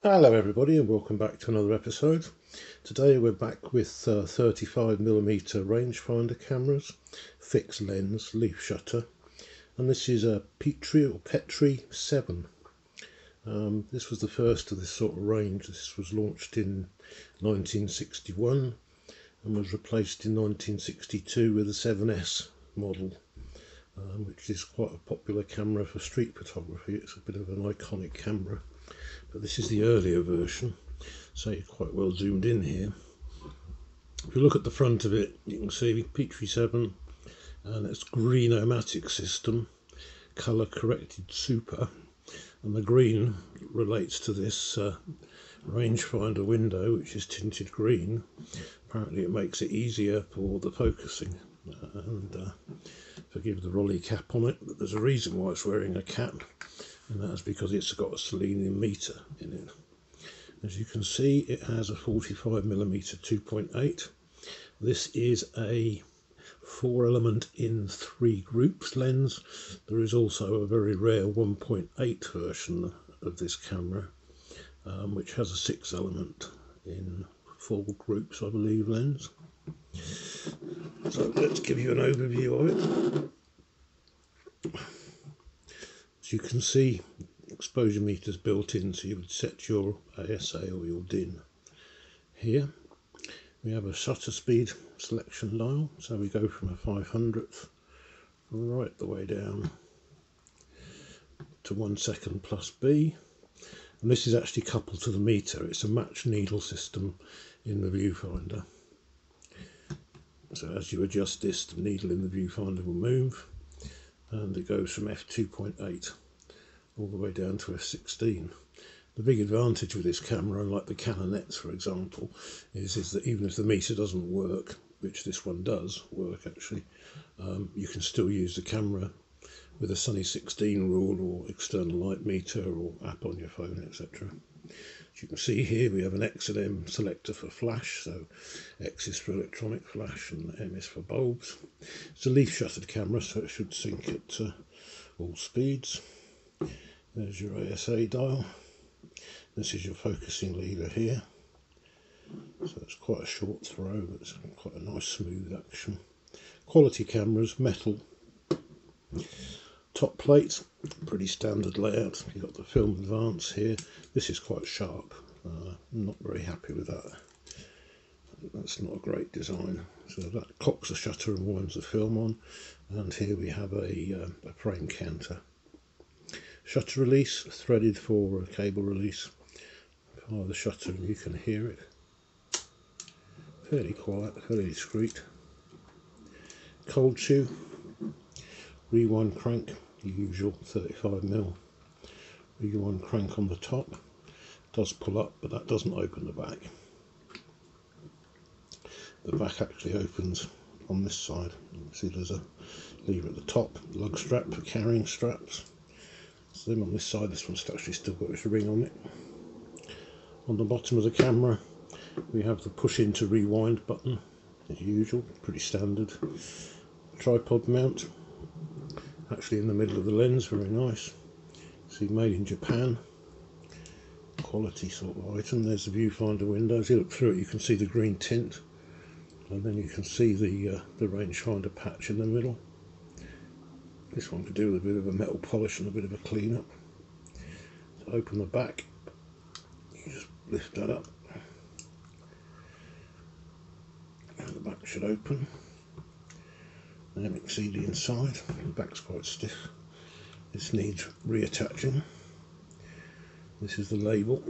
Hello everybody and welcome back to another episode. Today we're back with 35mm rangefinder cameras, fixed lens, leaf shutter, and this is a Petri 7. This was the first of this sort of range. This was launched in 1961 and was replaced in 1962 with a 7S model, which is quite a popular camera for street photography. It's a bit of an iconic camera. But this is the earlier version, so you're quite well zoomed in here. If you look at the front of it, you can see Petri 7 and its green-o-matic system, colour corrected super, and the green relates to this rangefinder window, which is tinted green. Apparently it makes it easier for the focusing, and forgive the rolly cap on it, but there's a reason why it's wearing a cap, and that's because it's got a selenium meter in it. As you can see, it has a 45mm 2.8. This is a 4-element in 3 groups lens. There is also a very rare 1.8 version of this camera, which has a 6-element in 4 groups, I believe, lens. So let's give you an overview of it. As you can see, exposure meters built in, so you would set your ASA or your DIN. Here we have a shutter speed selection dial, so we go from a 500th right the way down to 1 second plus B, and this is actually coupled to the meter. It's a matched needle system in the viewfinder, so as you adjust this, the needle in the viewfinder will move, and it goes from f2.8 all the way down to f16. The big advantage with this camera, unlike the Canonets for example, is that even if the meter doesn't work, which this one does work actually, you can still use the camera with a Sunny 16 rule or external light meter or app on your phone, etc. As you can see here, we have an X and M selector for flash, so X is for electronic flash and M is for bulbs. It's a leaf shuttered camera, so it should sync at all speeds. There's your ASA dial. This is your focusing lever here. So it's quite a short throw, but it's quite a nice smooth action. Quality cameras, metal. Top plate, pretty standard layout. You've got the film advance here. This is quite sharp. I'm not very happy with that. That's not a great design. So that cocks the shutter and winds the film on. And here we have a frame counter. Shutter release, threaded for a cable release. Fire the shutter and you can hear it. Fairly quiet, fairly discreet. Cold shoe. Rewind crank, the usual 35mm. Rewind crank on the top. Does pull up, but that doesn't open the back. The back actually opens on this side. You can see there's a lever at the top, lug strap for carrying straps. Same on this side, this one's actually still got its ring on it. On the bottom of the camera we have the push in to rewind button, as usual, pretty standard. Tripod mount, actually in the middle of the lens, very nice. See, made in Japan, quality sort of item. There's the viewfinder window. As you look through it, you can see the green tint, and then you can see the rangefinder patch in the middle. This one could do with a bit of a metal polish and a bit of a clean up. To open the back, you just lift that up, and the back should open. MXCD inside, the back's quite stiff. This needs reattaching. This is the label.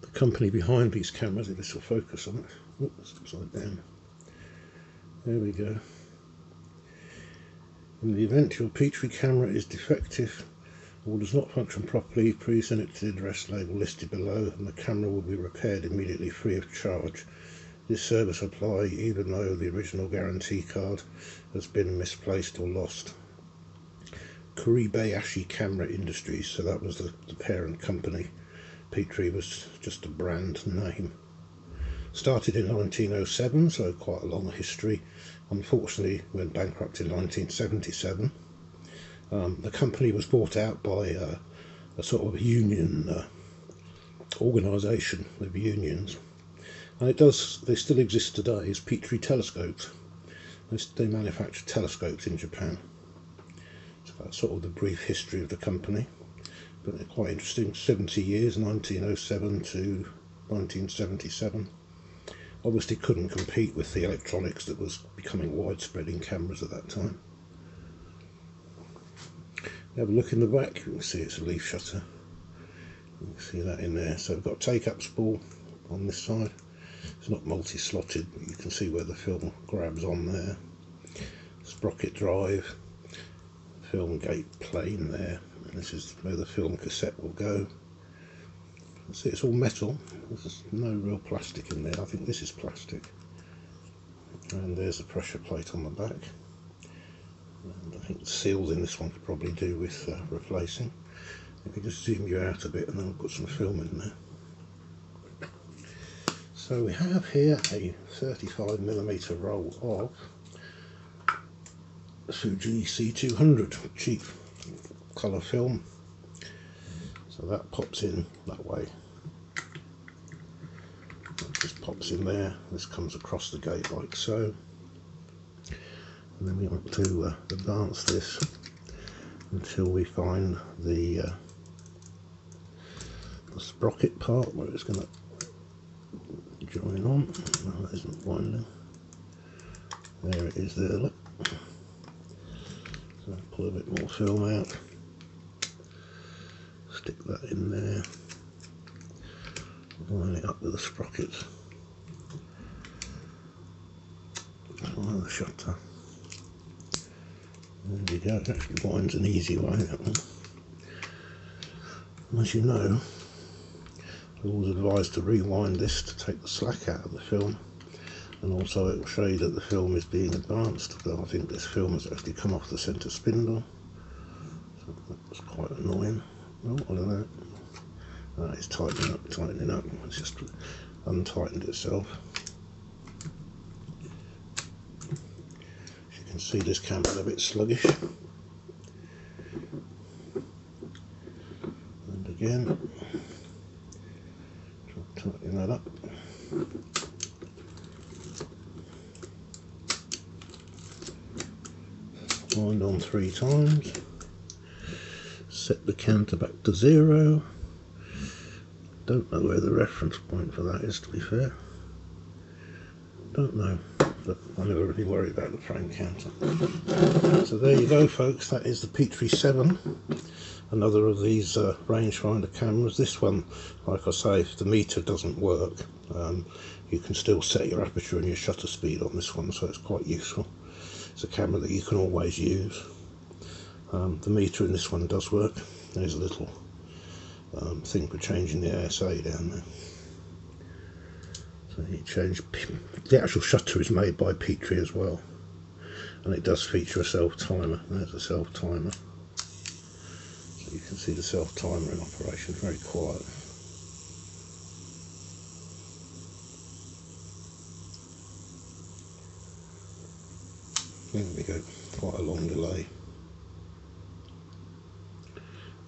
The company behind these cameras, if this will focus on it. Oops, it's upside down. There we go. In the event your Petri camera is defective or does not function properly, please send it to the address label listed below and the camera will be repaired immediately free of charge. This service applies even though the original guarantee card has been misplaced or lost. Kuribayashi Camera Industries, so that was the parent company. Petri was just a brand name. Started in 1907, so quite a long history. Unfortunately went bankrupt in 1977. The company was bought out by a sort of union organisation of unions, and they still exist today as Petri telescopes. They manufacture telescopes in Japan. So that's sort of the brief history of the company, but they're quite interesting. 70 years, 1907 to 1977. Obviously couldn't compete with the electronics that was becoming widespread in cameras at that time. Have a look in the back, you can see it's a leaf shutter. You can see that in there. So we've got a take-up spool on this side. It's not multi-slotted, but you can see where the film grabs on there. Sprocket drive, film gate plane there, and this is where the film cassette will go. See, it's all metal. There's no real plastic in there. I think this is plastic. And there's the pressure plate on the back. And I think the seals in this one could probably do with replacing. If we just zoom you out a bit, and then we'll put some film in there. So we have here a 35mm roll of Fuji C200 cheap colour film. So that pops in that way. That just pops in there. This comes across the gate like so. And then we want to advance this until we find the sprocket part where it's going to join on. No, that isn't winding. There it is there, look. So pull a bit more film out. Stick that in there. Line it up with the sprockets. Fire the shutter. There we go. It actually winds an easy way, that one. And as you know, I always advise to rewind this to take the slack out of the film, and also it will show you that the film is being advanced, though I think this film has actually come off the centre spindle, so that's quite annoying. Oh, what is that? That is tightening up, it's just untightened itself. As you can see, this camera's a bit sluggish. And again, tighten that up. Wind on 3 times. Set the counter back to 0. Don't know where the reference point for that is, to be fair. Don't know, but I never really worry about the frame counter. So there you go, folks. That is the Petri 7. Another of these rangefinder cameras. This one, like I say, if the meter doesn't work, you can still set your aperture and your shutter speed on this one, so it's quite useful. It's a camera that you can always use. The meter in this one does work. There's a little thing for changing the ASA down there. So you change. The actual shutter is made by Petri as well, and it does feature a self timer. There's a self timer. So you can see the self timer in operation. Very quiet. There we go. Quite a long delay.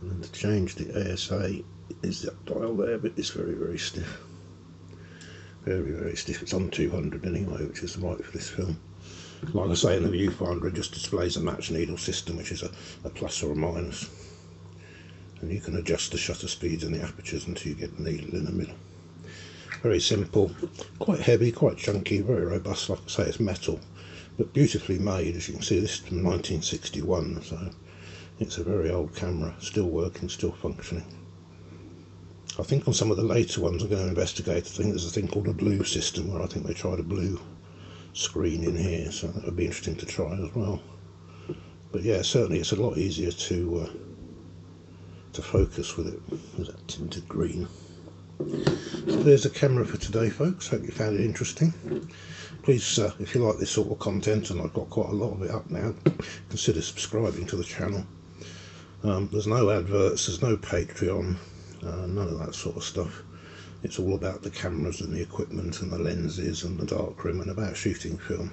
And then to change the ASA is that dial there, but it's very, very stiff. Very, very stiff. It's on 200 anyway, which is right for this film. Like I say, in the viewfinder it just displays a match needle system, which is a plus or a minus. And you can adjust the shutter speeds and the apertures until you get the needle in the middle. Very simple, quite heavy, quite chunky, very robust. Like I say, it's metal, but beautifully made. As you can see, this is from 1961, so it's a very old camera, still working, still functioning. I think on some of the later ones I'm going to investigate. I think there's a thing called a blue system, where I think they tried a blue screen in here, so that would be interesting to try as well. But yeah, certainly it's a lot easier to focus with it, with that tinted green. So there's the camera for today, folks. Hope you found it interesting. Please, if you like this sort of content, and I've got quite a lot of it up now, consider subscribing to the channel. There's no adverts, there's no Patreon, none of that sort of stuff. It's all about the cameras and the equipment and the lenses and the darkroom, and about shooting film.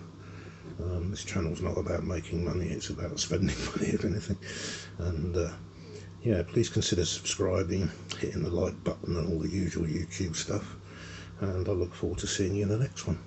This channel's not about making money, it's about spending money, if anything. And yeah, please consider subscribing, hitting the like button and all the usual YouTube stuff, and I look forward to seeing you in the next one.